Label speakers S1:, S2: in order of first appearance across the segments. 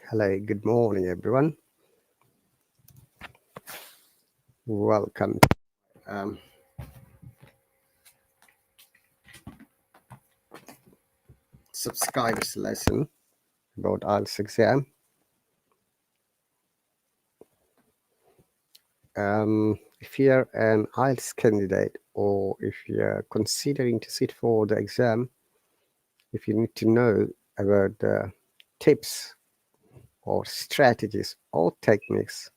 S1: Hello, good morning, everyone. Welcome to subscribers lesson about IELTS exam. If you're an IELTS candidate or if you're considering to sit for the exam, if you need to know about the tips or strategies or techniques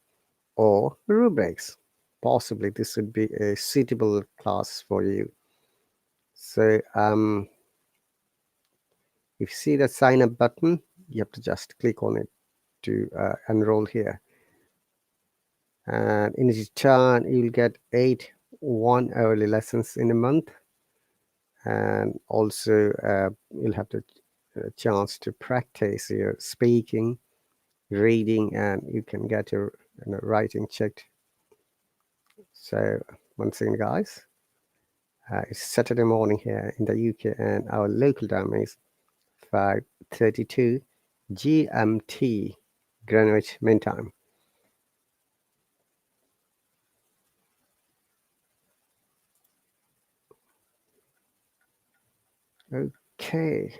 S1: or rubrics, possibly this would be a suitable class for you. So if you see the sign up button, you have to just click on it to enroll here, and in return you'll get 8 1-hourly lessons in a month, and also you'll have the chance to practice your speaking, reading, and you can get your writing checked. So once again, guys, it's Saturday morning here in the UK, and our local time is 5:32 GMT, Greenwich Mean Time. Okay.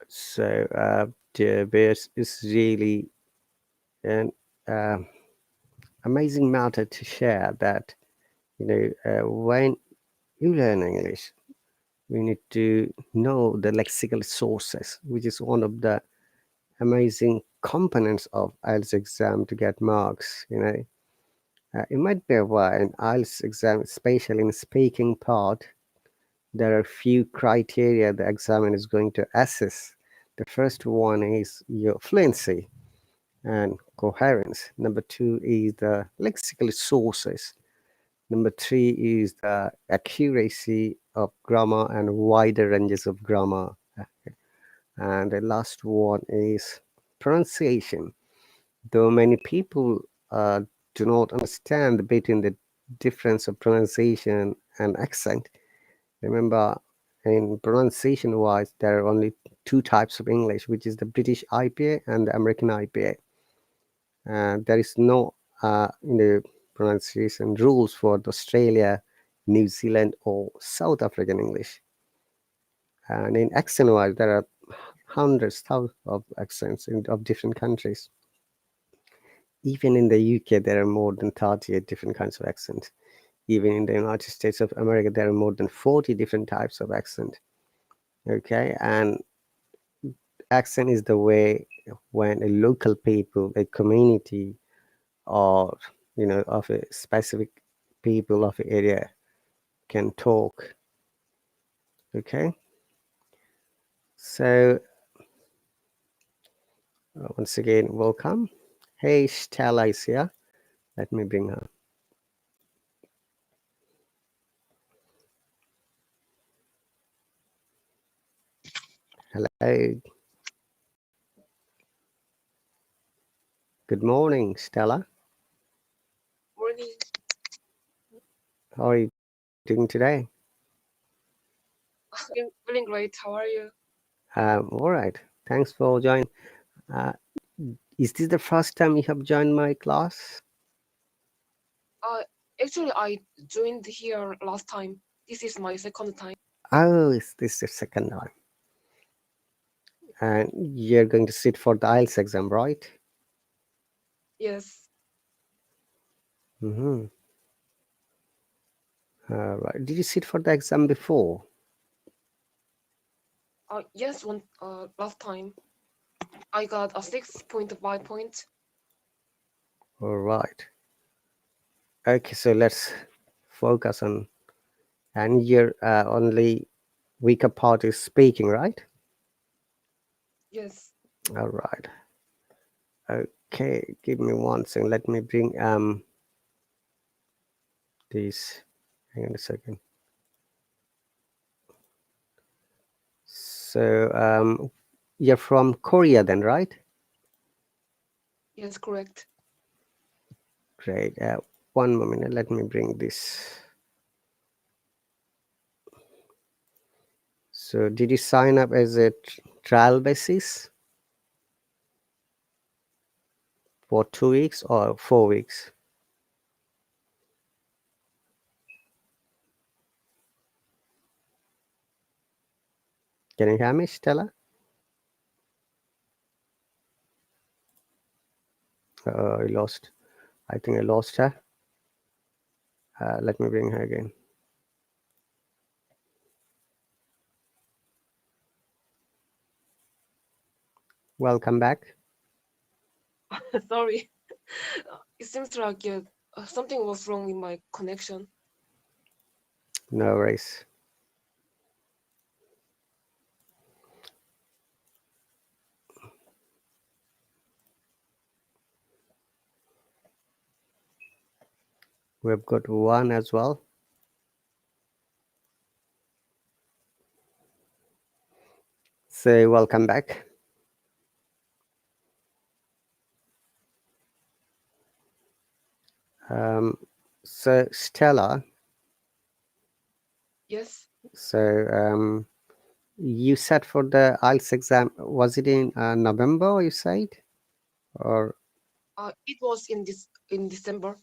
S1: So the bears is really an amazing matter to share that when you learn English, we need to know the lexical sources, which is one of the amazing components of IELTS exam to get marks. You might be aware in IELTS exam, especially in speaking part, there are few criteria the examiner is going to assess. The first one is your fluency and coherence. Number 2 is the lexical sources. Number 3 is the accuracy of grammar and wider ranges of grammar. And the last one is pronunciation. Though many people do not understand between the difference of pronunciation and accent, remember, in pronunciation wise, there are only 2 types of English, which is the British IPA and the American IPA. And there is no pronunciation rules for Australia, New Zealand, or South African English. And in accent wise, there are hundreds, thousands of accents of different countries. Even in the UK, there are more than 38 different kinds of accents. Even in the United States of America, there are more than 40 different types of accent. Okay, and accent is the way when a local people, a community, or of a specific people of an area can talk. Okay, so once again, welcome. Hey, Stella is here. Let me bring her. Hello. Good morning, Stella.
S2: Morning.
S1: How are you doing today?
S2: I'm feeling great. How are you?
S1: All right. Thanks for joining. Is this the first time you have joined my class?
S2: Actually, I joined here last time. This is my second time.
S1: Oh, is this the second time? And you're going to sit for the IELTS exam, right?
S2: Yes.
S1: Mm-hmm. Right. Did you sit for the exam before?
S2: Yes. Last time I got a 6.5 points.
S1: All right. Okay, so let's focus on, and your only weaker part is speaking, right?
S2: Yes.
S1: All right. Okay, give me one second. Let me bring this Hang on a second. So you're from Korea then, right?
S2: Yes, correct.
S1: Great. One moment. Let me bring this. So did you sign up as a trial basis for 2 weeks or 4 weeks? Can you hear me, Stella? I lost. I think I lost her. Let me bring her again. Welcome back.
S2: Sorry. It seems like something was wrong in my connection.
S1: No worries. We've got one as well. Say welcome back. Um, so Stella,
S2: Yes.
S1: so you said for the IELTS exam, was it in November? You said, or
S2: It was in December.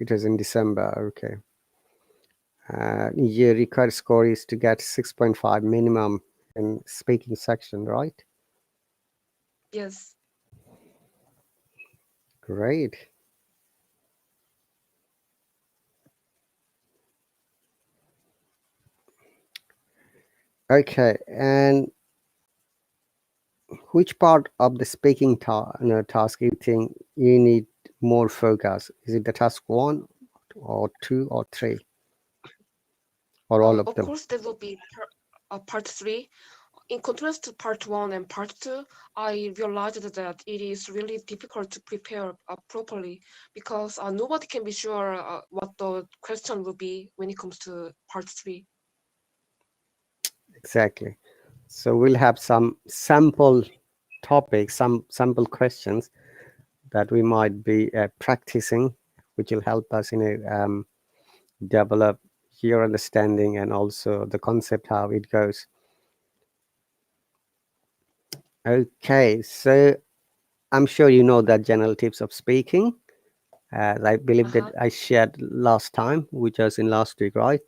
S1: it was in December? Okay. Your required score is to get 6.5 minimum in speaking section, right?
S2: Yes.
S1: Great. Okay, and which part of the speaking task you think you need more focus? Is it the task one or two or three or all of
S2: Of
S1: them?
S2: course, that will be part three. In contrast to part one and part two, I realized that it is really difficult to prepare properly because nobody can be sure what the question will be when it comes to part three.
S1: Exactly. So we'll have some sample topics, some sample questions that we might be practicing, which will help us develop your understanding and also the concept how it goes. Okay, so I'm sure you know that general tips of speaking, as I believe that
S2: Uh-huh.
S1: I shared last time, which was in last week, right?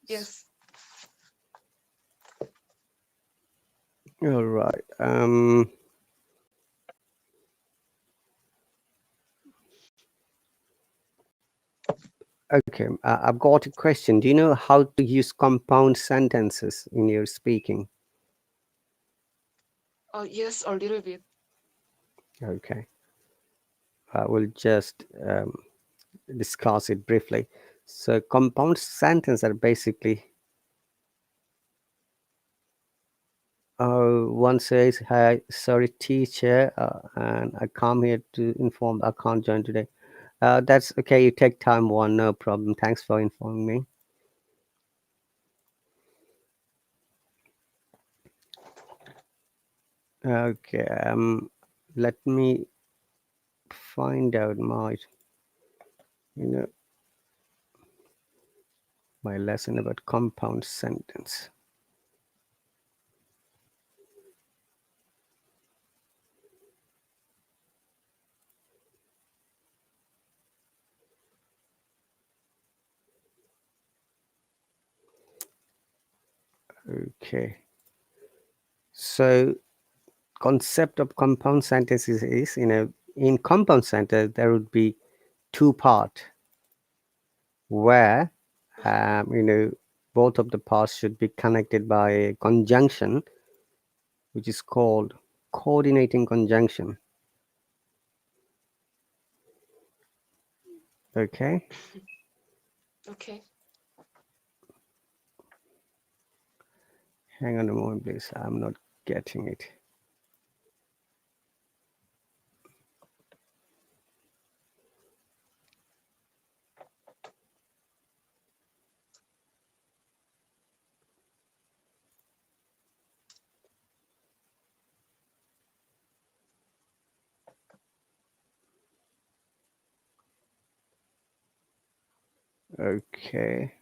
S2: Yes.
S1: All right. Okay, I've got a question. Do you know how to use compound sentences in your speaking?
S2: Yes, a little bit.
S1: Okay, I will just discuss it briefly. So, compound sentences are basically one says, "Hi, sorry, teacher, and I come here to inform I can't join today." That's okay. You take time one, no problem. Thanks for informing me. Okay, let me find out you know, my lesson about compound sentence. Okay, so concept of compound sentences is in compound sentence there would be two part where
S2: Uh-huh.
S1: both of the parts should be connected by a conjunction which is called coordinating conjunction. Okay,
S2: Okay.
S1: hang on a moment please, I'm not getting it. Okay.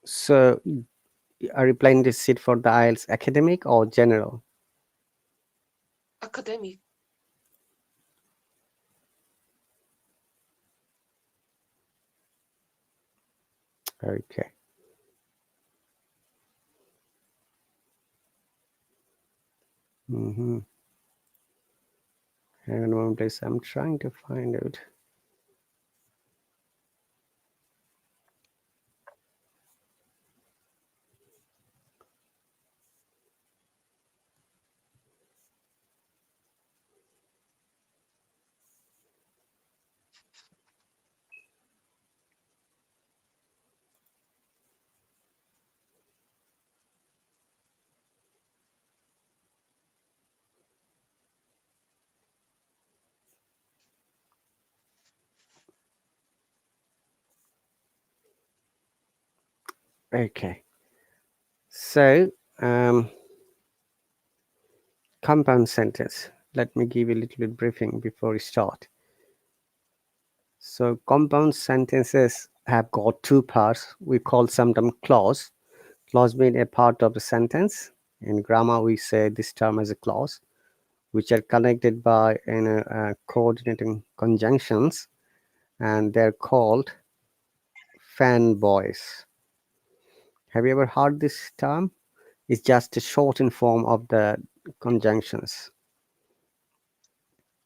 S1: So, are you planning to sit for the IELTS academic or general?
S2: Academic.
S1: Okay. Mm-hmm. Hang on a moment, please. I'm trying to find out. Okay. So, um, compound sentence. Let me give you a little bit briefing before we start. So, compound sentences have got two parts. We call sometimes clause. Clause being a part of the sentence. In grammar, we say this term as a clause, which are connected by coordinating conjunctions, and they're called fanboys. Have you ever heard this term? It's just a shortened form of the conjunctions.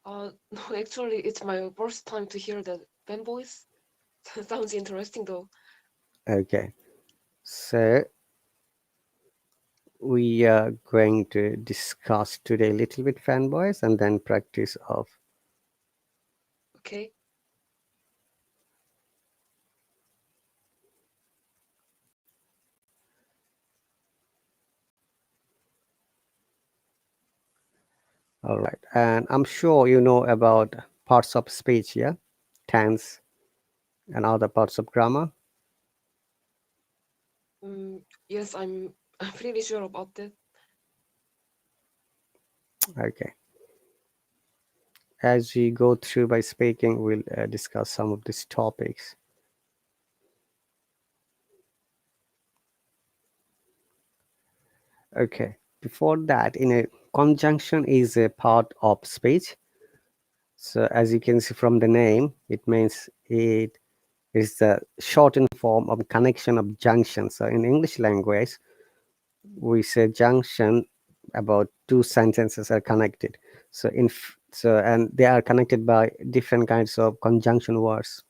S2: No, actually, it's my first time to hear the fanboys. Sounds interesting though.
S1: Okay, so we are going to discuss today a little bit fanboys and then practice of.
S2: Okay.
S1: All right, and I'm sure you know about parts of speech, yeah, tense and other parts of grammar.
S2: Yes, I'm. I'm pretty sure about that.
S1: Okay, as we go through by speaking, we'll discuss some of these topics. Okay, before that, in a conjunction is a part of speech. So as you can see from the name, it means it is the shortened form of connection of junction. So in English language, we say junction about two sentences are connected. So and they are connected by different kinds of conjunction words.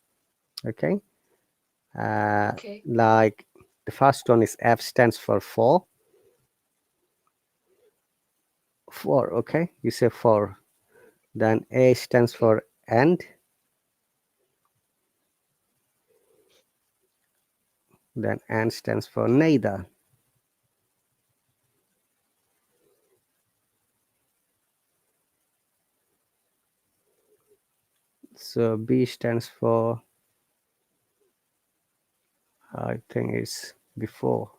S1: Okay, uh,
S2: Okay.
S1: like the first one is F stands for for. For, okay, you say for. Then A stands
S2: Okay.
S1: for and. Then and stands for neither. So B stands for, I think it's before.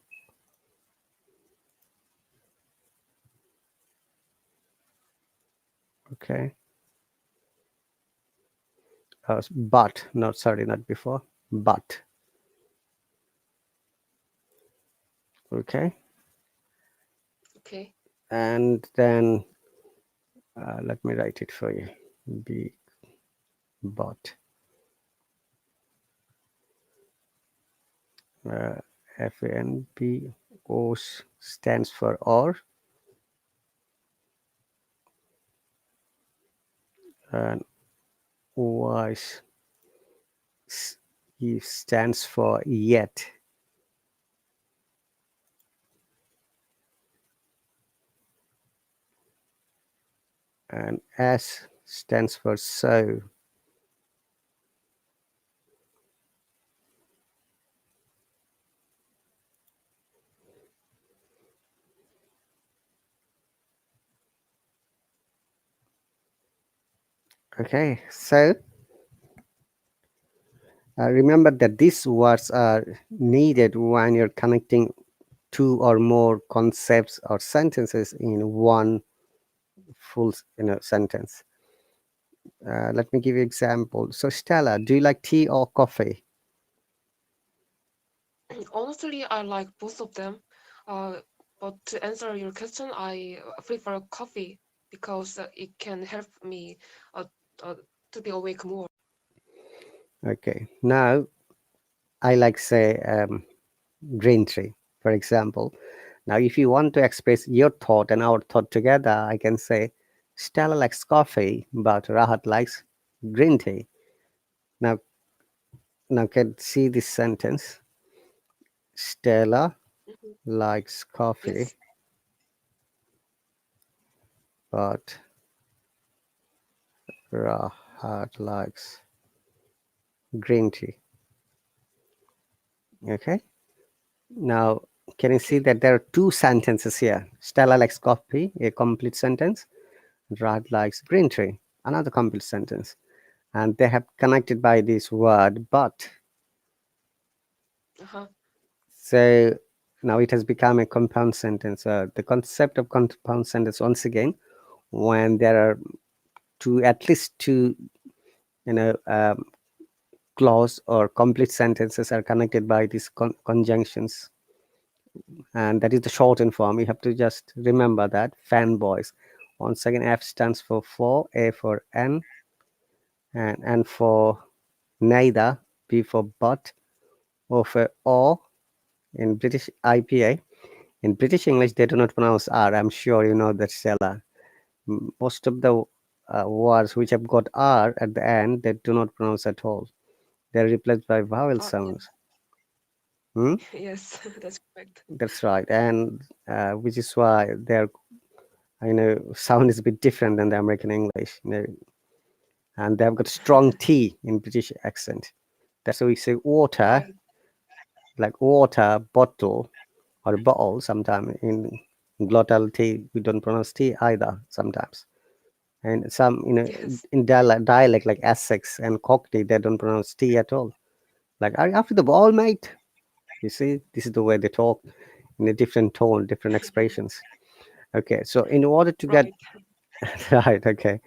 S1: Okay. But, not sorry, not before, but. Okay.
S2: Okay.
S1: And then let me write it for you. B, but. Uh, FANBO stands for or, and Y stands for yet, and S stands for so. Okay, so remember that these words are needed when you're connecting two or more concepts or sentences in one full sentence. Let me give you example. So Stella, do you like tea or coffee?
S2: Honestly, I like both of them. Uh, but to answer your question, I prefer coffee because it can help me uh, uh, to be awake more.
S1: Okay, now I like say green tea, for example. Now if you want to express your thought and our thought together, I can say Stella likes coffee but Rahat likes green tea. Now now can see this sentence. Stella
S2: Mhm.
S1: likes coffee
S2: Yes.
S1: but Rahat likes green tea. Okay. Now, can you see
S2: Okay.
S1: that there are two sentences here? Stella likes coffee, a complete sentence. Rahat likes green tea, another complete sentence. And they have connected by this word but.
S2: Uh-huh.
S1: So now it has become a compound sentence. The concept of compound sentence, once again, when there are two, at least two, you know, clause or complete sentences are connected by these conjunctions, and that is the shortened form. You have to just remember that. Fanboys. Once again, F stands for, A for N, and N for neither, B for but, O for or. In British IPA, in British English, they do not pronounce R. I'm sure you know that, Stella. Most of the words which have got R at the end, they do not pronounce at all. They're replaced by vowel
S2: Yeah.
S1: sounds. Hmm?
S2: Yes, that's correct.
S1: That's right, and which is why their sound is a bit different than the American English. And they've got strong T in British accent. That's why we say water,
S2: Right.
S1: like water bottle or bottle. Sometimes in glottal T, we don't pronounce T either. Sometimes, and some
S2: Yes.
S1: in dialect like Essex and Cockney, they don't pronounce T at all. Like, are you after the ball, mate? You see, this is the way they talk in a different tone, different expressions. Okay, so in order to get
S2: Right.
S1: right, okay.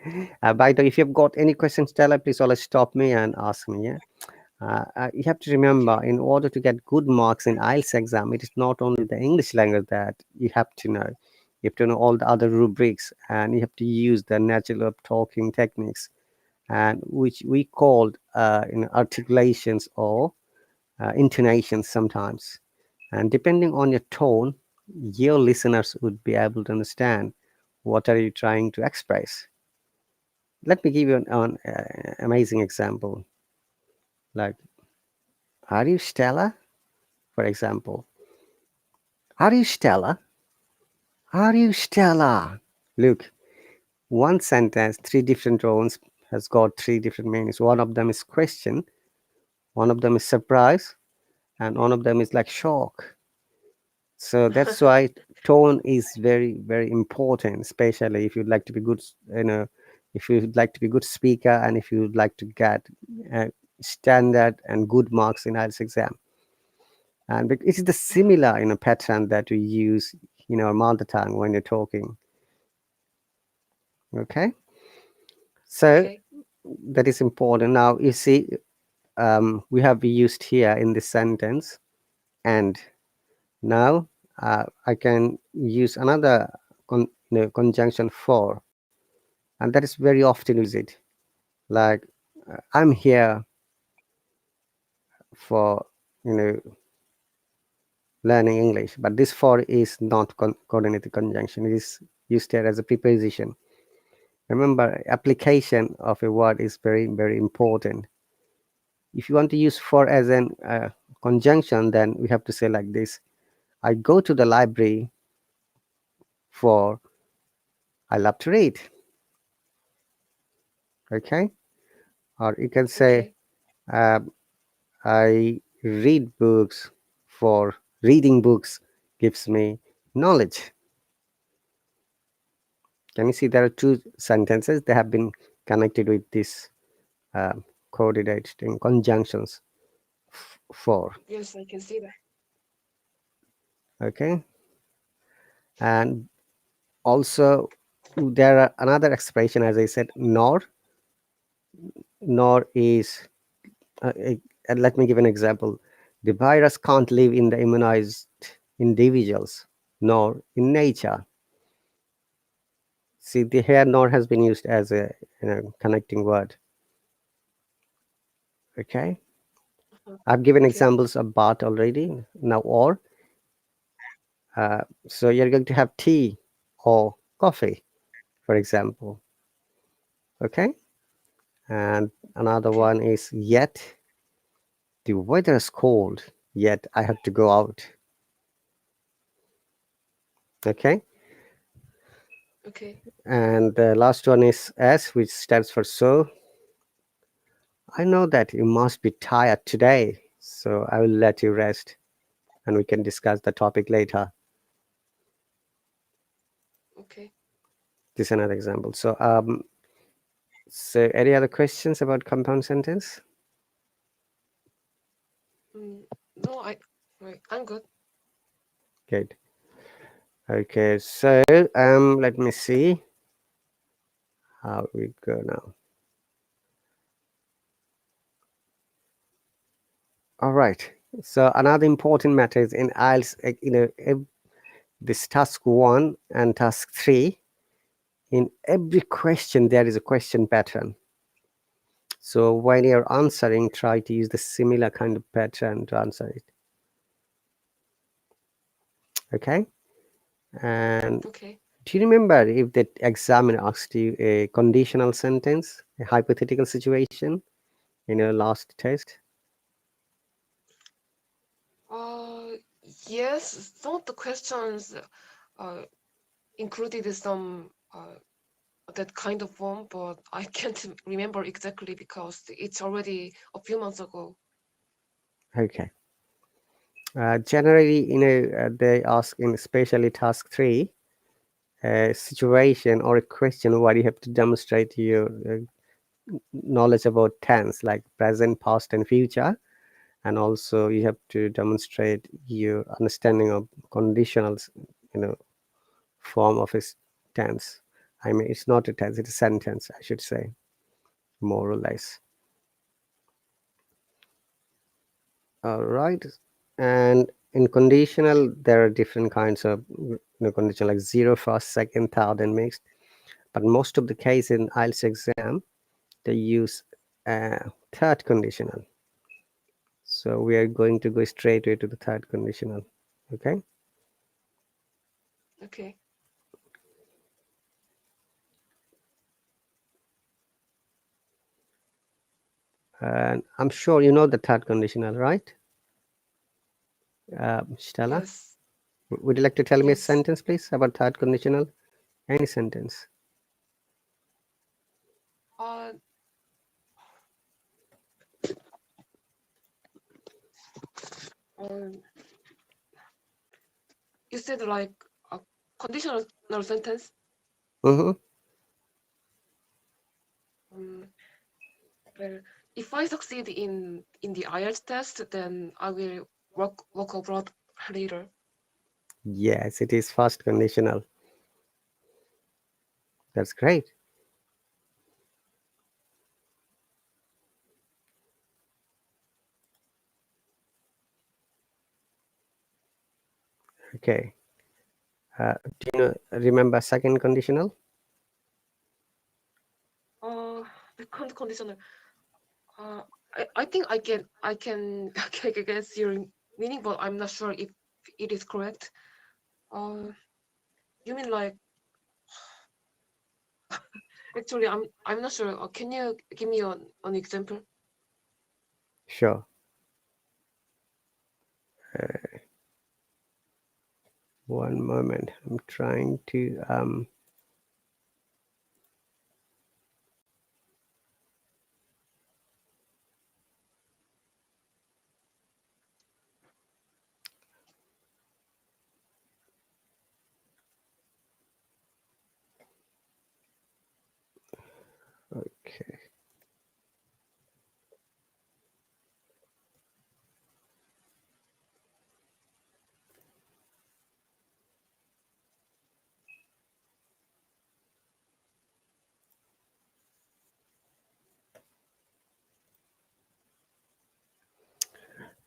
S1: By the way, if you've got any questions, Stella, please always stop me and ask me. Yeah. You have to remember,
S2: Okay.
S1: in order to get good marks in IELTS exam, it is not only the English language that you have to know. You have to know all the other rubrics, and you have to use the natural talking techniques, and which we called articulations or intonations sometimes. And depending on your tone, your listeners would be able to understand what are you trying to express. Let me give you an amazing example. Like, are you Stella? For example, are you Stella? Are you Stella? Look, one sentence, three different tones has got three different meanings. One of them is question, one of them is surprise, and one of them is like shock. So that's why tone is very, very important, especially if you'd like to be good, if you'd like to be good speaker and if you'd like to get standard and good marks in IELTS exam. And it is the similar pattern that we use in our mother tongue when you're talking. Okay, so
S2: Okay.
S1: that is important. Now you see, we have used here in this sentence, and now I can use another conjunction for, and that is very often use it. Like, I'm here for you know learning English, but this for is not coordinated conjunction. It is used here as a preposition. Remember, application of a word is very, very important. If you want to use for as an conjunction, then we have to say like this: I go to the library for I love to read. Okay, or you can say
S2: Okay.
S1: uh, I read books for reading books gives me knowledge. Can you see there are two sentences that have been connected with this uh, coordinated in conjunctions for.
S2: Yes, I can see that.
S1: Okay, and also there are another expression, as I said, nor is let me give an example. The virus can't live in the immunized individuals, nor in nature. See, the here nor has been used as a connecting word. Okay,
S2: Uh-huh.
S1: I've given
S2: Okay.
S1: examples of but already. Now or, so you're going to have tea or coffee, for example. Okay, and another
S2: Okay.
S1: one is yet the weather is cold, yet I have to go out. Okay,
S2: Okay.
S1: and the last one is as, which stands for so. I know that you must be tired today, so I will let you rest and we can discuss the topic later.
S2: Okay.
S1: This is another example. So any other questions about compound sentence?
S2: Mm, no, I'm good.
S1: Good. Okay, so let me see how we go now. All right. So another important matter is in IELTS, this task 1 and task 3, in every question there is a question pattern. So when you're answering, try to use the similar kind of pattern to answer it. Okay. And
S2: Okay.
S1: do you remember if the examiner asked you a conditional sentence, a hypothetical situation in your last test?
S2: Uh, yes, some of the questions uh, included some that kind of form, but I can't remember exactly because it's already a few months ago.
S1: Okay. Generally, they ask in especially task 3, a situation or a question where you have to demonstrate your knowledge about tense, like present, past, and future, and also you have to demonstrate your understanding of conditionals, you know, form of a tense. I mean, it's not a tense; it's a sentence, I should say, more or less. All right, and in conditional, there are different kinds of conditional, like zero, first, second, third, and mixed. But most of the case in IELTS exam, they use third conditional. So we are going to go straight away to the third conditional. Okay.
S2: Okay.
S1: And I'm sure you know the third conditional, right? Stella,
S2: Yes.
S1: would you like to tell me a
S2: Yes.
S1: sentence, please, about third conditional? Any sentence.
S2: Uh, um, you said like a conditional sentence.
S1: Mm-hmm.
S2: Um, well, if I succeed in the IELTS test, then I will work abroad later.
S1: Yes, it is first conditional. That's great. Okay. Do you remember second conditional?
S2: Uh, the conditional. Uh, I think I can guess your meaning, but I'm not sure if it is correct. Uh, you mean like actually I'm not sure. Can you give me an example?
S1: Sure. One moment. I'm trying to. Okay.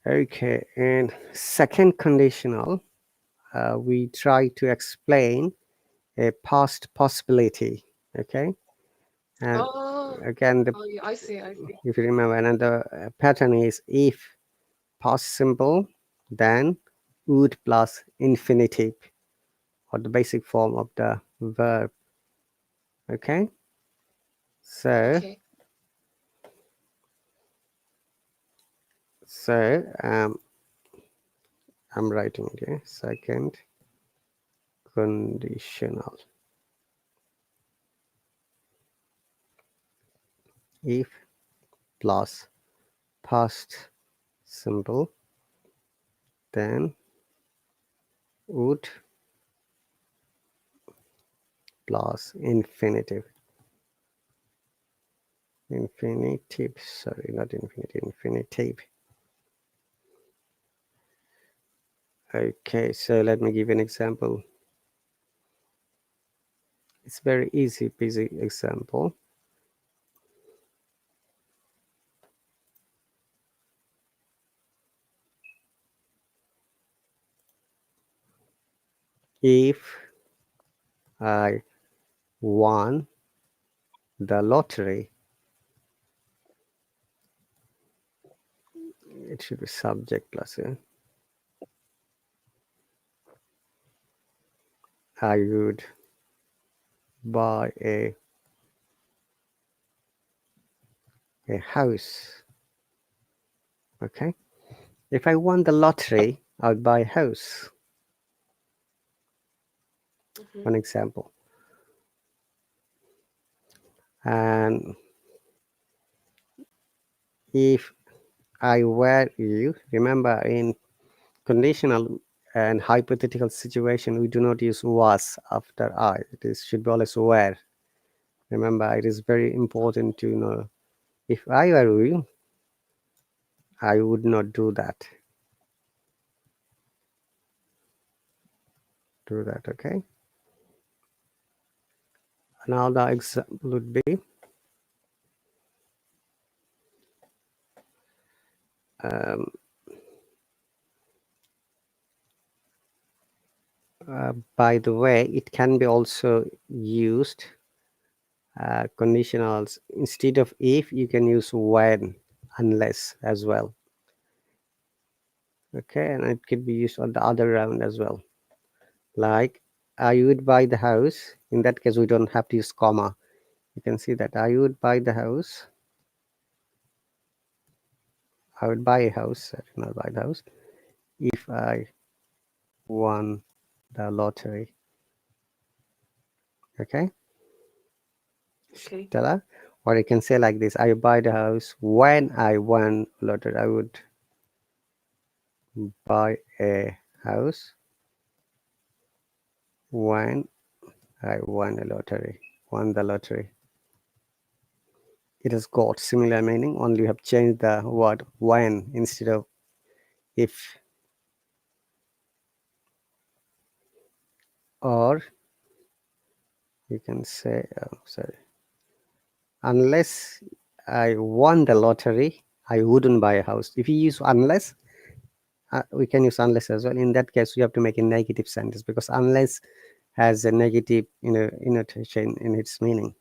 S1: Okay, and second conditional, we try to explain a past possibility. Okay, and
S2: Oh,
S1: again,
S2: oh yeah, I see, I see.
S1: if you remember, another pattern is if past simple, then would plus infinitive, or the basic form of the verb. Okay, so
S2: Okay,
S1: so I'm writing it here. Second conditional, if plus past simple, then would plus infinitive, sorry, not infinitive. Okay, so let me give an example. It's very easy peasy example. If I won the lottery, it should be subject plus, yeah? I would buy a house. Okay, if I won the lottery, I would buy a house.
S2: mm-hmm.
S1: One example. And if I were you, remember in conditional and hypothetical situation, we do not use was after I. It is should be always were. Remember, it is very important to know. If I were you, I would not do that. Do that, okay? Now the example would be, um, by the way, it can be also used conditionals instead of if. You can use when, unless as well. Okay, and it could be used on the other round as well. Like I would buy the house. In that case, we don't have to use comma. You can see that I would buy the house. I would buy a house. I did not buy the house if I won the lottery. Okay,
S2: Okay,
S1: Stella. Or you can say like this: I buy the house when I won lottery. I would buy a house when I won a lottery. Won the lottery. It has got similar meaning. Only you have changed the word when instead of if. Or you can say, sorry, unless I won the lottery, I wouldn't buy a house. If you use unless, we can use unless as well. In that case, you have to make a negative sentence because unless has a negative innotation in its meaning.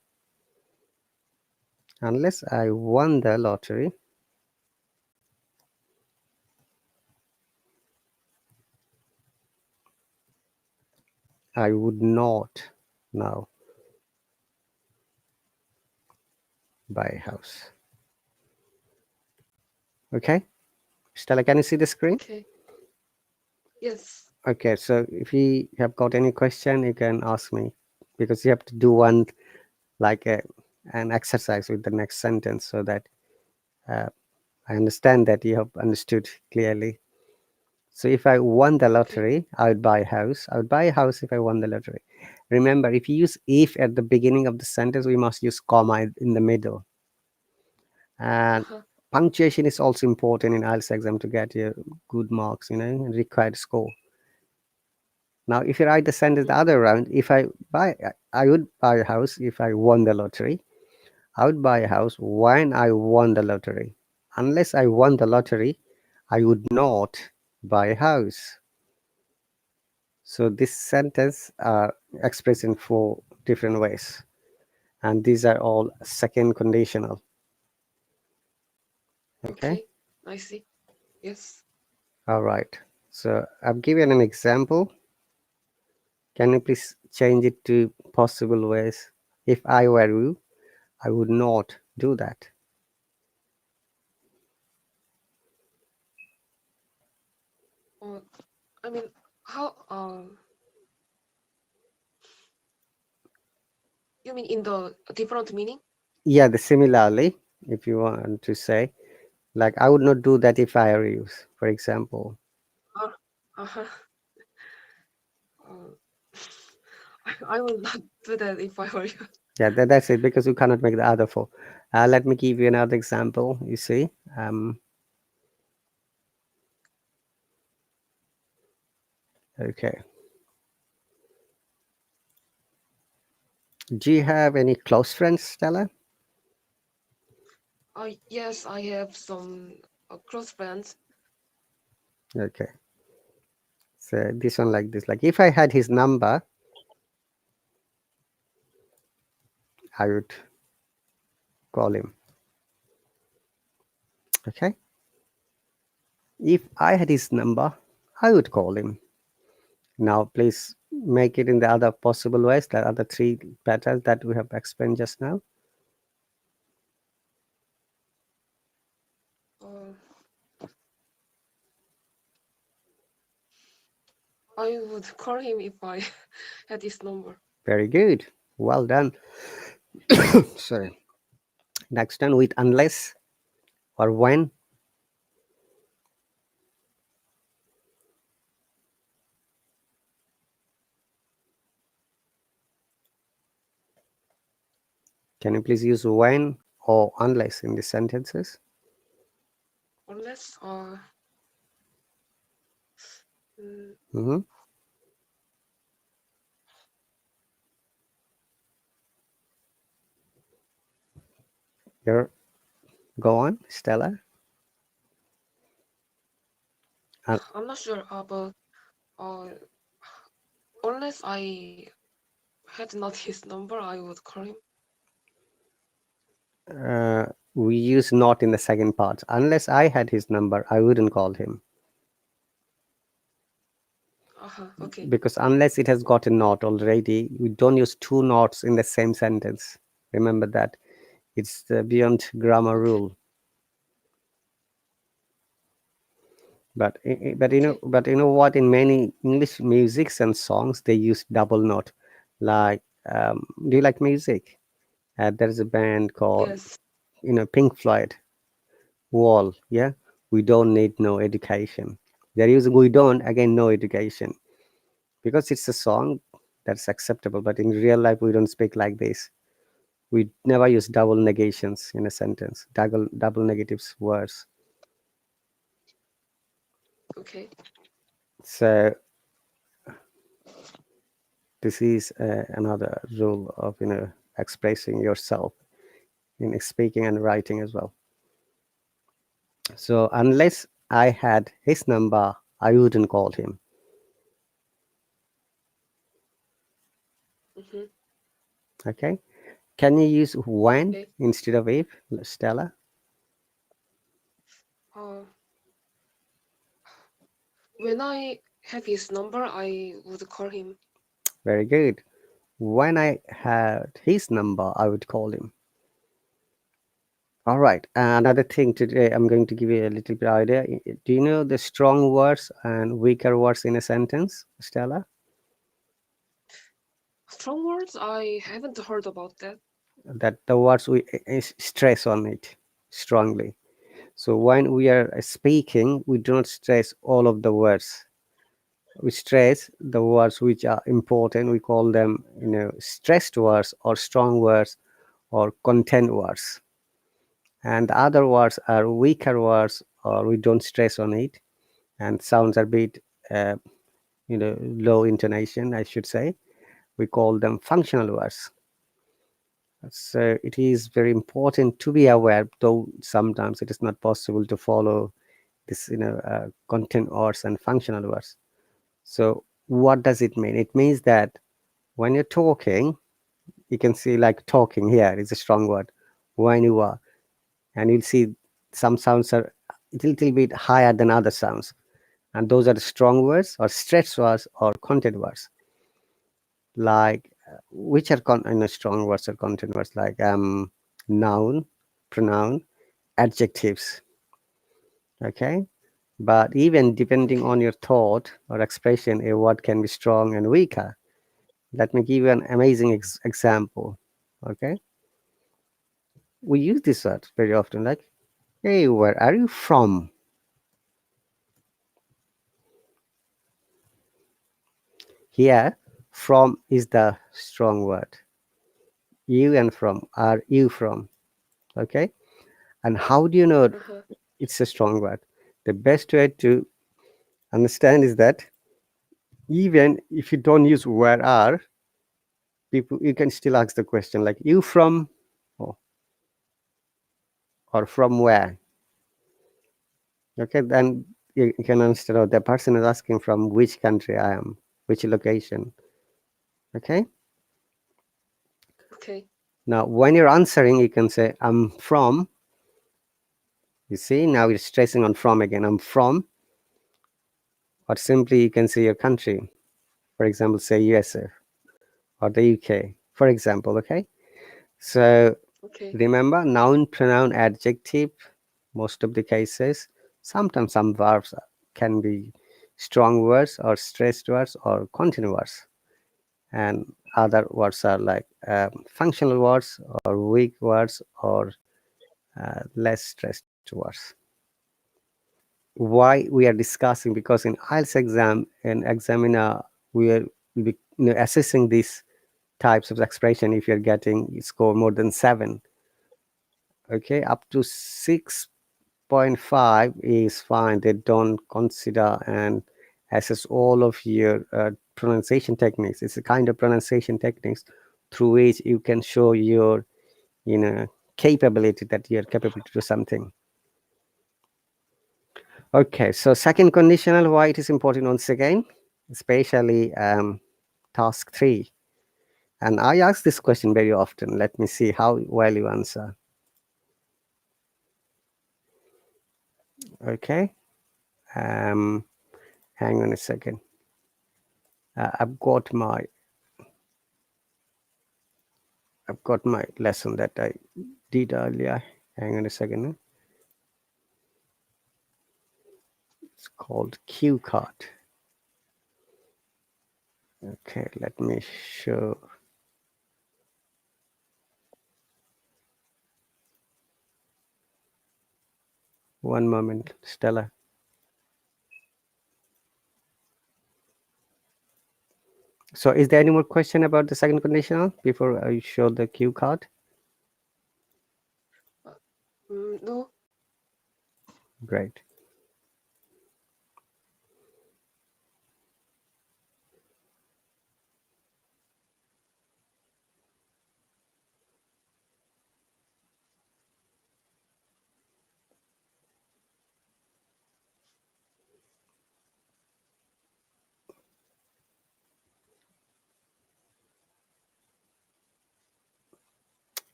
S1: Unless I won the lottery, I would not now buy a house. Okay, Stella, can you see the screen?
S2: okay. Yes.
S1: Okay, so if you have got any question, you can ask me because you have to do one like an exercise with the next sentence so that uh, I understand that you have understood clearly. So if I won the
S2: Okay.
S1: lottery, I would buy a house. I would buy a house if I won the lottery. Remember, if you use if at the beginning of the sentence, we must use comma in the middle. And
S2: Uh-huh.
S1: punctuation is also important in IELTS exam to get your good marks, and required score. Now, if you write the sentence the
S2: Mm-hmm.
S1: other round, if I would buy a house if I won the lottery. I would buy a house when I won the lottery. Unless I won the lottery, I would not buy a house. So this sentence are expressed in four different ways, and these are all second conditional. Okay.
S2: Okay, I see. Yes.
S1: All right. So I've given an example. Can you please change it to possible ways? If I were you, I would not do that.
S2: Uh, I mean, how? You mean in the different meaning?
S1: Yeah, the similarly, if you want to say, like, I would not do that if I were you, for example.
S2: Uh, uh-huh. Uh, I will not do that if I were you.
S1: Yeah, that's it, because you cannot make the other four. Let me give you another example. You see, okay. Do you have any close friends, Stella?
S2: Yes, I have some close friends.
S1: Okay. So this one like this. Like, if I had his number, I would call him. Okay. If I had his number, I would call him. Now, please make it in the other possible ways, the other three patterns that we have explained just now.
S2: Uh, I would call him if I had his number.
S1: Very good. Well done. Sorry. Next one with unless or when. Can you please use when or unless in the sentences?
S2: Unless, mm,
S1: Mm-hmm. Here, go on, Stella.
S2: I'm not sure, but uh, unless I had not his number, I would call him.
S1: We use not in the second part. Unless I had his number, I wouldn't call him,
S2: Okay.
S1: because unless it has got a not already, we don't use two nots in the same sentence. Remember that. It's the beyond grammar
S2: Okay.
S1: rule. But
S2: Okay.
S1: but you know what? In many English musics and songs, they use double note. Like, do you like music? There's a band called,
S2: Yes.
S1: Pink Floyd. Wall. Yeah, we don't need no education. They're using we don't again no education, because it's a song that's acceptable. But in real life, we don't speak like this. We never use double negations in a sentence. Double negatives words.
S2: Okay.
S1: So this is another rule of expressing yourself in speaking and writing as well. So unless I had his number, I wouldn't call him.
S2: Mm-hmm.
S1: Okay. Can you use when
S2: Okay.
S1: instead of if, Stella?
S2: Uh, when I have his number, I would call him.
S1: Very good. When I had his number, I would call him. All right. Another thing today, I'm going to give you a little bit idea. Do you know the strong words and weaker words in a sentence, Stella?
S2: Strong words? I haven't heard about that.
S1: That the words we stress on it strongly. So when we are speaking, we do not stress all of the words. We stress the words which are important. We call them, stressed words or strong words or content words. And the other words are weaker words, or we don't stress on it, and sounds are a bit, uh, low intonation, I should say. We call them functional words. So it is very important to be aware, though sometimes it is not possible to follow this content words and functional words. So what does it mean? It means that when you're talking, you can see like talking here is a strong word. When you are, and you'll see some sounds are a little bit higher than other sounds, and those are the strong words or stretch words or content words. Like which are strong words or content words, like noun, pronoun, adjectives. Okay, but even depending
S2: Okay.
S1: on your thought or expression, a word can be strong and weaker. Let me give you an amazing example. Okay, we use this word very often, like, hey, where are you from? Here, from is the strong word. You and from, are you from? Okay, and how do you know
S2: Uh-huh.
S1: it's a strong word? The best way to understand is that even if you don't use where are, people, you can still ask the question like, you from, or, or from where? Okay, then you can understand, oh, the person is asking from which country I am, which location. Okay,
S2: Okay.
S1: now when you're answering, you can say, I'm from. You see, now you're stressing on from again. I'm from, or simply you can say your country. For example, say USA or the UK, for example. Okay, so
S2: Okay.
S1: remember, noun, pronoun, adjective, most of the cases. Sometimes some verbs can be strong words or stressed words or continuous words, and other words are like functional words or weak words or less stressed words. Why we are discussing? Because in IELTS exam and examiner, we are assessing these types of expression. If you're getting score more than 7, okay, up to 6.5 is fine. They don't consider and assess all of your pronunciation techniques. It's a kind of pronunciation techniques through which you can show your capability, that you're capable to do something. Okay, so second conditional, why it is important once again, especially task 3. And I ask this question very often. Let me see how well you answer. Okay, um, hang on a second. I've got my lesson that I did earlier. Hang on a second. It's called cue card. Okay, let me show. One moment, Stella. So is there any more question about the second conditional before I show the cue card?
S2: No.
S1: Great.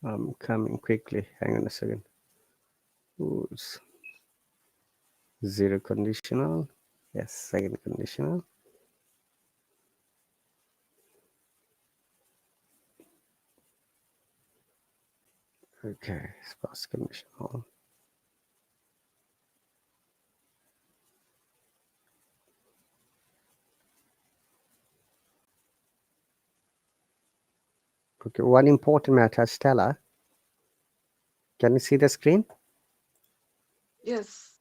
S1: I'm coming quickly. Hang on a second. Oops. Zero conditional. Yes, second conditional. Okay, first conditional. Okay, one important matter, Stella. Can you see the screen?
S2: Yes.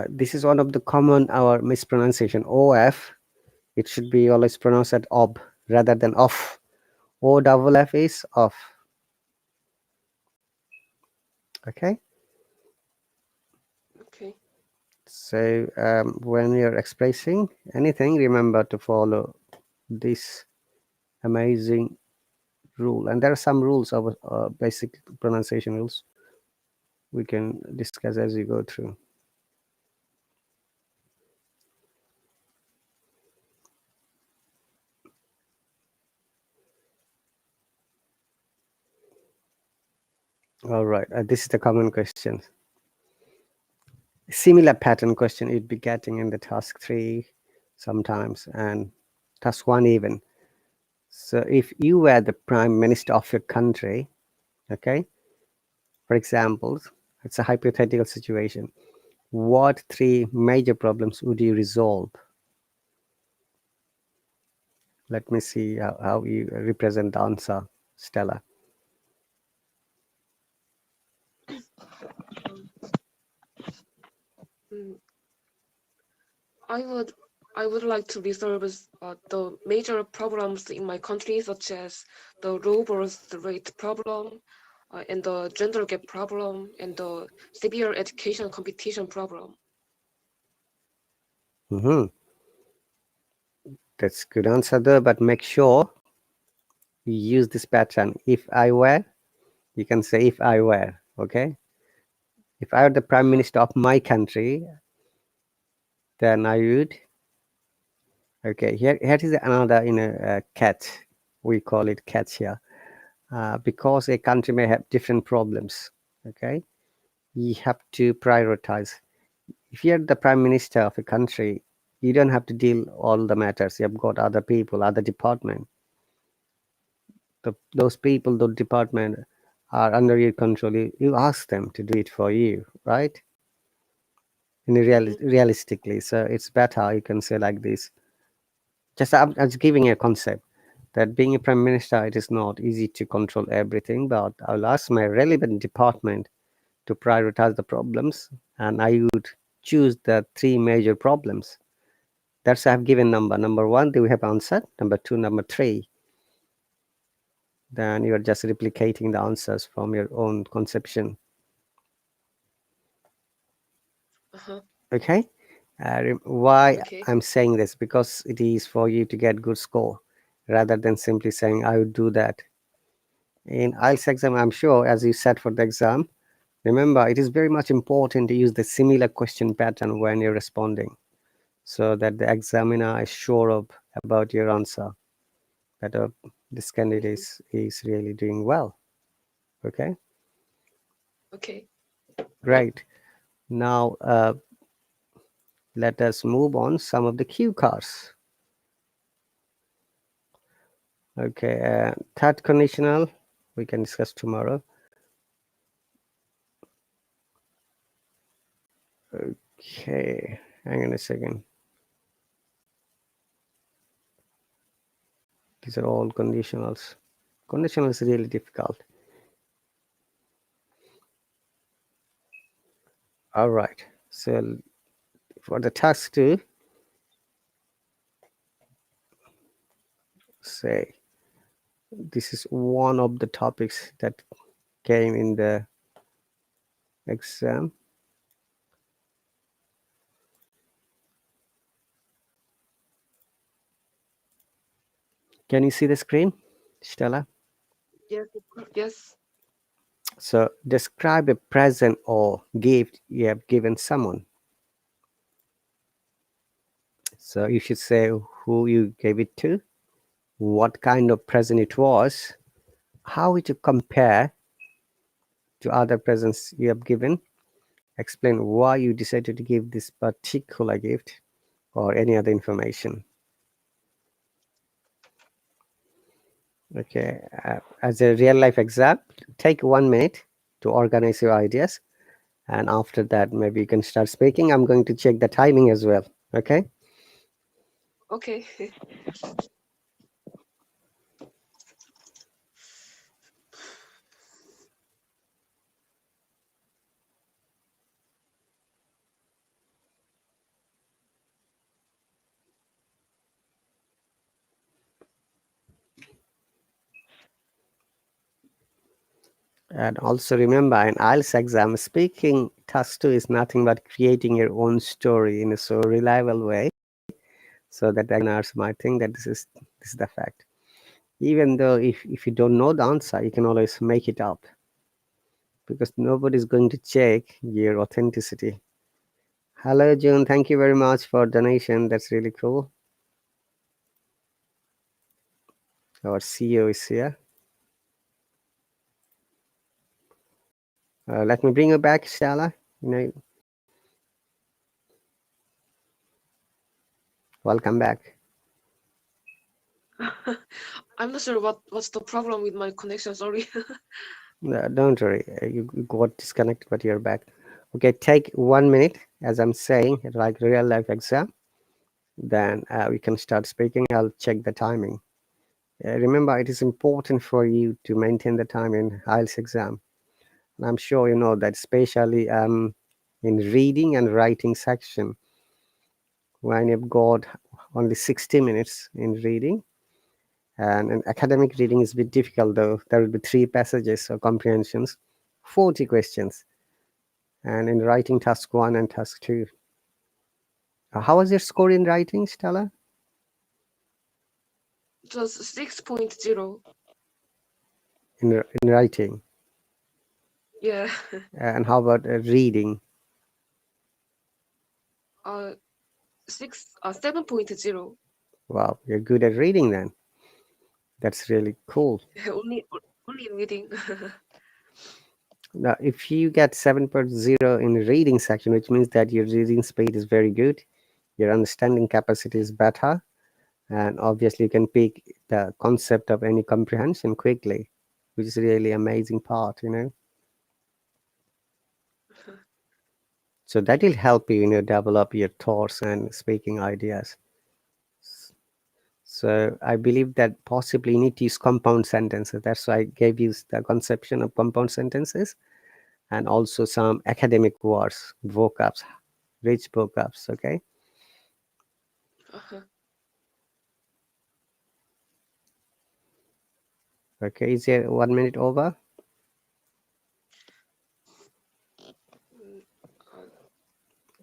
S1: This is one of the common our mispronunciation. OF, it should be always pronounced as ob rather than off. O double F is off. Okay.
S2: Okay.
S1: So when you're expressing anything, remember to follow this amazing rule. And there are some rules of basic pronunciation rules we can discuss as we go through. All right. This is the common question. Similar pattern question you'd be getting in the task 3 sometimes and task 1 even. So if you were the prime minister of your country, okay, for example, it's a hypothetical situation. What 3 major problems would you resolve? Let me see how you represent the answer, Stella.
S2: Um, mm, I would I would like to resolve the major problems in my country, such as the low birth rate problem, and the gender gap problem, and the severe education competition problem.
S1: Mm-hmm. That's good answer there, but make sure you use this pattern. If I were, you can say if I were, okay? If I were the prime
S2: Uh-huh.
S1: minister of my country, then I would. Okay, here is another catch. We call it catch here, because a country may have different problems. Okay, you have to prioritize. If you're the prime minister of a country, you don't have to deal all the matters. You've got other people, other department. Those people, those department are under your control. You ask them to do it for you, right?
S2: Mhm.
S1: Realistically, so it's better. You can say like this. I'm just giving a concept that being a prime minister, it is not easy to control everything, but I'll ask my relevant department to prioritize the problems, and I would choose the 3 major problems. That's I've given number. Number 1, they have answered. Number 2, number 3. Then you're just replicating the answers from your own conception.
S2: Uh-huh.
S1: Okay? Why
S2: Okay.
S1: I'm saying this? Because it is for you to get good score rather than simply saying, I would do that. In IELTS exam, I'm sure, as you said for the exam, remember, it is very much important to use the similar question pattern when you're responding so that the examiner is sure of about your answer, that this candidate
S2: Mhm.
S1: is really doing well. Okay,
S2: Okay.
S1: great. Now, let us move on some of the cue cards. Okay, third conditional, we can discuss tomorrow. Okay, hang on a second. These are all conditionals. Conditional is really difficult. All right. So for the task 2, say this is one of the topics that came in the exam. Can you see the screen, Stella?
S2: Yes. Yes.
S1: So describe a present or gift you have given someone. So you should say who you gave it to, what kind of present it was, how it compare to other presents you have given, explain why you decided to give this particular gift, or any other information. Okay, as a real life exam, take 1 minute to organize your ideas, and after that, maybe you can start speaking. I'm going to check the timing as well. Okay.
S2: Okay.
S1: And also remember, in IELTS exam, speaking task 2 is nothing but creating your own story in a so reliable way, so that the examiners might think that this is the fact. Even though if you don't know the answer, you can always make it up, because nobody's going to check your authenticity. Hello, June. Thank you very much for donation. That's really cool. Our CEO is here. Let me bring you back, Stella. You know, welcome back.
S2: I'm not sure what's the problem with my connection. Sorry.
S1: Don't worry, you got disconnected, but you're back. Okay, take 1 minute, as I'm saying, like real life exam. Then we can start speaking. I'll check the timing. Remember, it is important for you to maintain the time in IELTS exam. And I'm sure you know that, especially in reading and writing section, when you've got only 60 minutes in reading, and in academic reading is a bit difficult though. There will be 3 passages or comprehensions, 40 questions, and in writing task 1 and task 2. How was your score in writing, Stella?
S2: It was 6.0.
S1: In writing.
S2: Yeah.
S1: And how about reading?
S2: uh 7.0.
S1: Wow, you're good at reading then. That's really cool.
S2: Only in reading.
S1: Now, if you get 7.0 in reading section, which means that your reading speed is very good, your understanding capacity is better, and obviously you can pick the concept of any comprehension quickly, which is really amazing part. So that will help you, develop your thoughts and speaking ideas. So I believe that possibly you need to use compound sentences. That's why I gave you the conception of compound sentences, and also some academic words, vocabs, rich vocabs. Okay.
S2: Uh-huh.
S1: Okay. Is there 1 minute over?
S2: Mm, uh,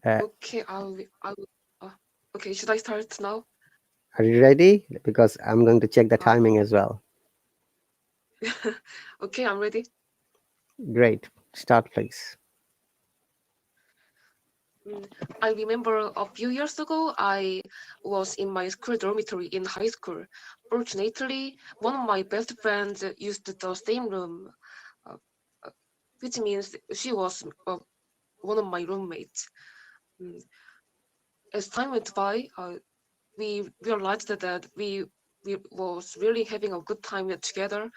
S1: Uh,
S2: okay, I will. Uh, okay, should I start now?
S1: are you ready? Because I'm going to check the
S2: Uh,
S1: timing as well.
S2: okay, I'm ready.
S1: Great. Start, please.
S2: Mm, I remember a few years ago, I was in my school dormitory in high school. Fortunately, one of my best friends used the same room, uh, uh, which means she was one of my roommates. Mm, As time went by, we realized that we was really having a good time together.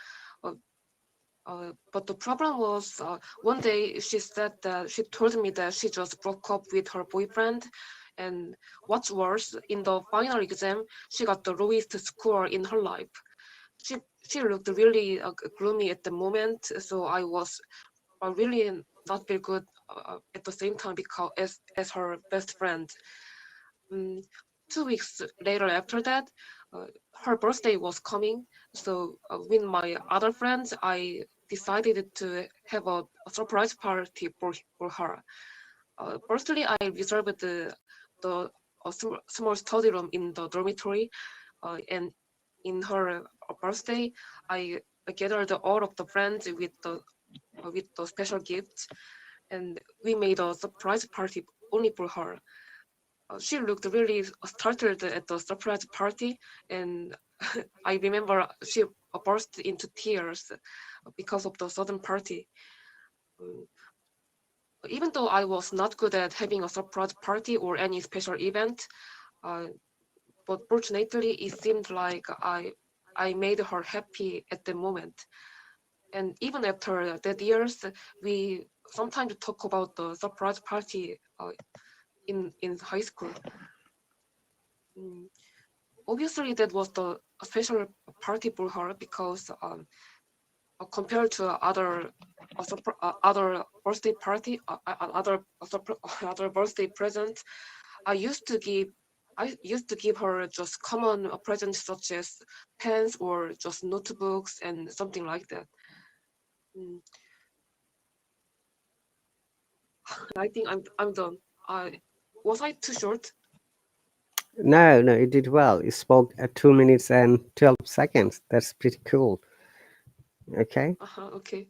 S2: Uh, but the problem was one day she said that she told me that she just broke up with her boyfriend, and what's worse, in the final exam, she got the lowest score in her life. She she looked really gloomy at the moment, so I was really not very good at the same time because as her best friend. Mm, 2 weeks later after that, uh, her birthday was coming. So with my other friends, I decided to have a surprise party for her. Firstly, I reserved the small study room in the dormitory, and in her birthday, I gathered all of the friends with the special gifts, and we made a surprise party only for her. She looked really startled at the surprise party, and I remember she burst into tears because of the sudden party. Um, Even though I was not good at having a surprise party or any special event, uh, but fortunately it seemed like I made her happy at the moment. And even after that years, we sometimes talk about the surprise party in high school. Mm, Obviously that was the a special party for her because compared to other birthday party other other birthday presents, I used to give I used to give her just common presents such as pens or just notebooks and something like that. Mm, I think I'm done. Was I too short?
S1: No, no, you did well. You spoke at 2 minutes and 12 seconds. That's pretty cool. Okay.
S2: Okay.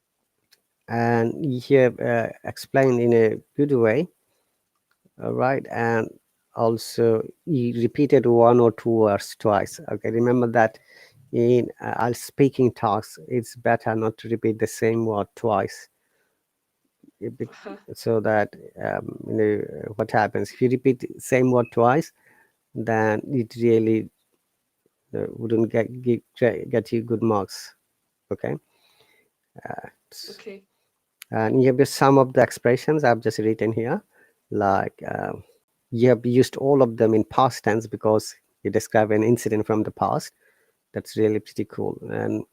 S1: And you have explained in a good way. All right. And also, you repeated 1 or 2 words twice. Okay. Remember that in our speaking talks, it's better not to repeat the same word twice. a bit,
S2: Uh-huh.
S1: so that what happens if you repeat same word twice, then it really wouldn't get you good marks. Okay. S-
S2: Okay.
S1: and you have just some of the expressions I've just written here, like you have used all of them in past tense because you describe an incident from the past. That's really pretty cool. And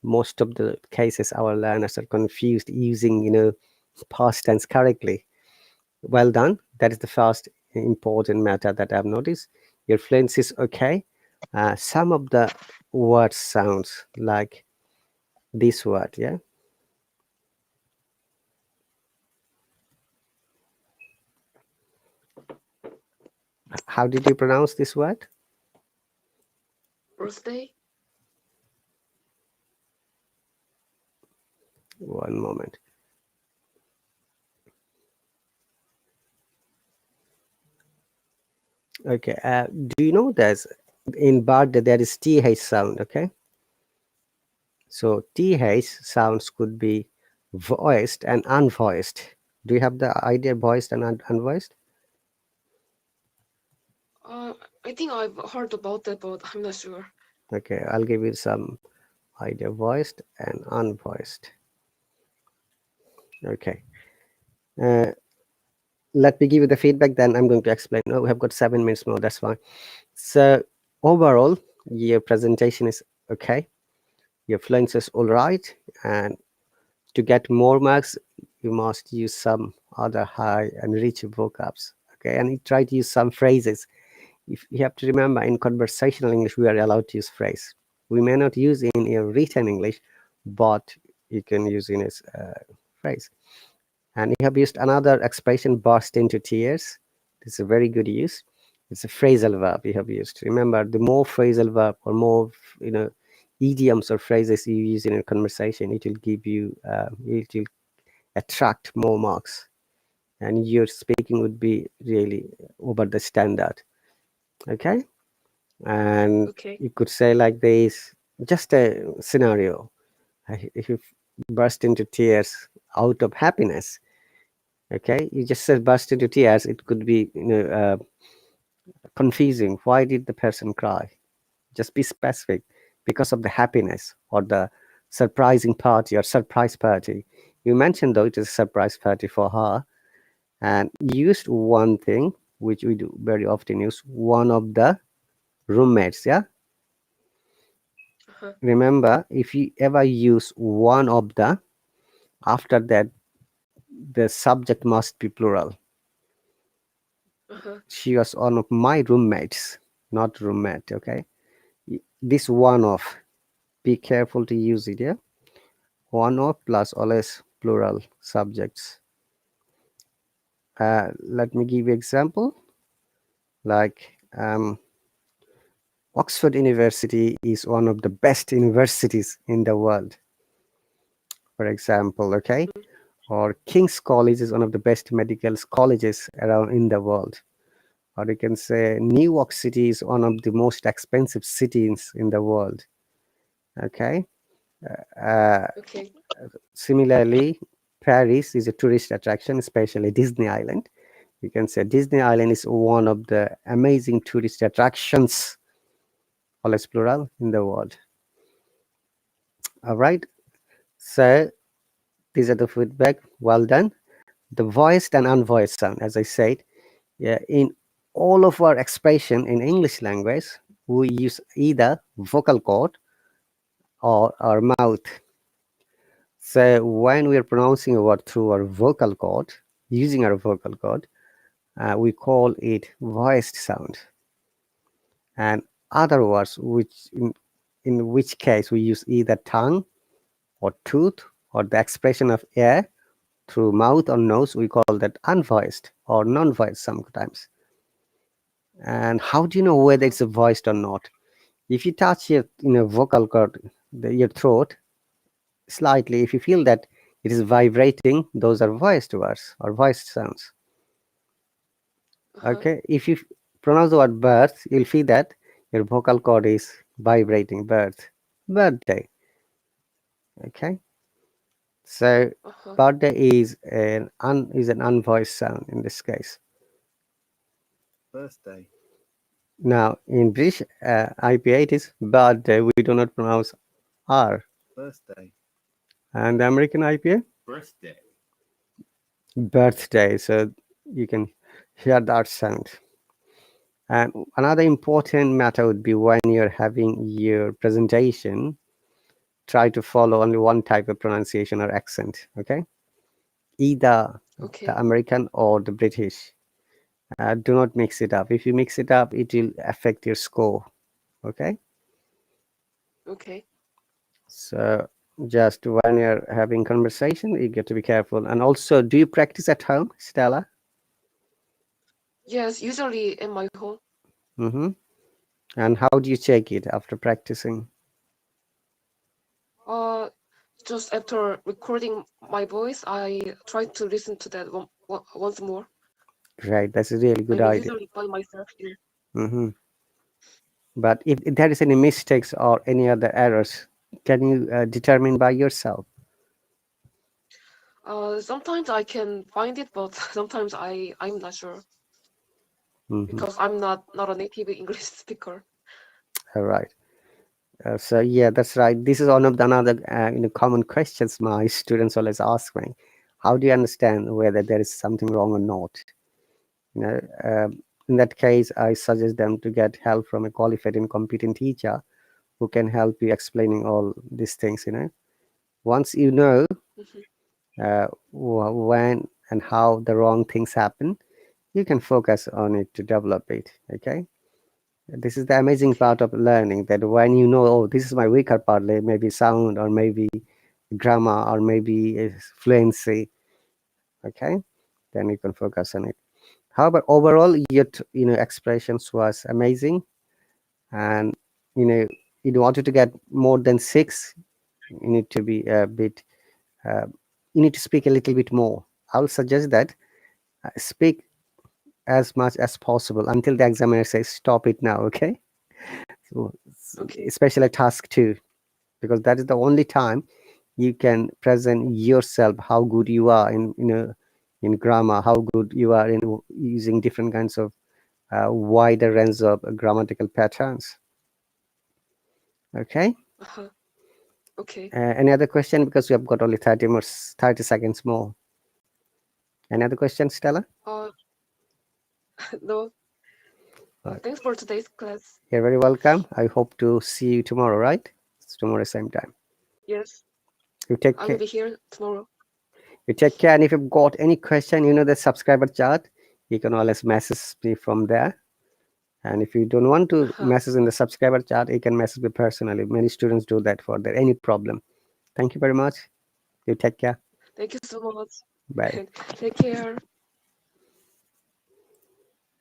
S1: most of the cases our learners are confused using past tense correctly. Well done. That is the first important matter that I've noticed. Your fluency is okay. Some of the word sounds like this word, yeah. How did you pronounce this word?
S2: Birthday.
S1: One moment. Okay. Do you know there's in birthday there is th sound? Okay. So th sounds could be voiced and unvoiced. Do you have the idea voiced and unvoiced?
S2: Uh, I think I've heard about that, but I'm not sure.
S1: Okay, I'll give you some idea voiced and unvoiced. Okay. Uh, Let me give you the feedback, then I'm going to explain. Oh, we have got 7 minutes more, that's fine. So overall, your presentation is okay. Your fluency is all right. And to get more marks, you must use some other high and rich vocabs. Okay, and you try to use some phrases. If you have to remember, in conversational English, we are allowed to use phrase. We may not use in your written English, but you can use in a phrase. And you have used another expression, burst into tears. This is a very good use. It's a phrasal verb you have used. Remember, the more phrasal verb or more, idioms or phrases you use in a conversation, it will give you, it will attract more marks, and your speaking would be really over the standard. Okay, and
S2: Okay.
S1: you could say like this, just a scenario. If you burst into tears out of happiness, okay, you just said burst into tears, it could be confusing. Why did the person cry? Just be specific. Because of the happiness or the surprising party or surprise party. You mentioned though it is a surprise party for her, and used one thing which we do very often use, one of the roommates. Yeah,
S2: Uh-huh.
S1: remember, if you ever use one of the, after that the subject must be plural.
S2: Uh-huh.
S1: She was one of my roommates, not roommate. Okay, this one of, be careful to use it. Yeah, one of plus always plural subjects. Let me give you example, like Oxford University is one of the best universities in the world, for example. Okay,
S2: Mm-hmm.
S1: or King's College is one of the best medical colleges around in the world. Or you can say New York City is one of the most expensive cities in the world. Okay. Uh,
S2: Okay.
S1: Similarly, Paris is a tourist attraction, especially Disney Island. You can say Disney Island is one of the amazing tourist attractions, always plural, in the world. All right. So these are the feedback. Well done. The voiced and unvoiced sound, as I said, yeah, in all of our expression in English language, we use either vocal cord or our mouth. So when we are pronouncing a word through our vocal cord, using our vocal cord, we call it voiced sound. And other words, in which case we use either tongue or tooth or the expression of air through mouth or nose, we call that unvoiced or non-voiced sometimes. And how do you know whether
S2: Uh-huh.
S1: it's voiced or not? If you touch your vocal cord, your throat slightly, if you feel that it is vibrating, those are voiced words or voiced sounds.
S2: Uh-huh.
S1: Okay, if you pronounce the word birth, you'll feel that your vocal cord is vibrating. Birth, birthday. Okay, So
S2: Uh-huh.
S1: birthday is an unvoiced sound in this case.
S3: Birthday.
S1: Now in British IPA it is birthday. We do not pronounce R.
S3: Birthday.
S1: And the American IPA
S3: Birthday.
S1: birthday. So you can hear that sound. And another important matter would be when you're having your presentation, try to follow only one type of pronunciation or accent. Okay, either the
S2: Okay.
S1: American or the British. Do not mix it up. If you mix it up, it will affect your score. Okay,
S2: Okay.
S1: so just when you're having conversation, you get to be careful. And also, do you practice at home, Stella?
S2: Yes, usually in my home.
S1: Mm-hmm. And how do you check it after practicing?
S2: Uh, just after recording my voice, I try to listen to that once more.
S1: Right, that's a really
S2: I
S1: good
S2: mean,
S1: idea.
S2: usually by myself here.
S1: Mm-hmm. But if there is any mistakes or any other errors, can you determine by yourself?
S2: Sometimes I can find it, but sometimes I'm not sure
S1: Hmm.
S2: because I'm not a native English speaker.
S1: All right. So yeah, that's right. This is one of the another common questions my students always ask me. How do you understand whether there is something wrong or not? You know, in that case, I suggest them to get help from a qualified and competent teacher who can help you explaining all these things. Once you know
S2: Mhm.
S1: when and how the wrong things happen, you can focus on it to develop it. Okay, this is the amazing
S2: Okay.
S1: part of learning, that when you know, oh, this is my weaker part, like maybe sound or maybe grammar or maybe fluency. Okay, then you can focus on it. However, overall your expressions was amazing. And you know you wanted to get more than 6, you need to be a bit uh, you need to speak a little bit more. I'll suggest that speak as much as possible until the examiner says stop it now. Okay, so,
S2: Okay.
S1: especially task 2, because that is the only time you can present yourself, how good you are in grammar, how good you are in using different kinds of wider range of grammatical patterns. Okay,
S2: Uh-huh. Okay.
S1: any other question, because we have got only 30 seconds more. Any other questions, Stella?
S2: Uh, no.
S1: Right.
S2: Thanks for today's class.
S1: You're very welcome. I hope to see you tomorrow, right? It's tomorrow same time.
S2: Yes,
S1: You take
S2: I will
S1: care.
S2: be here tomorrow.
S1: You take care. And if you've got any question, the subscriber chat, you can always message me from there. And if you don't want to
S2: Uh-huh.
S1: message in the subscriber chat, you can message me personally. Many students do that for their any problem. Thank you very much. You take care.
S2: Thank you so much.
S1: Bye.
S2: Take care.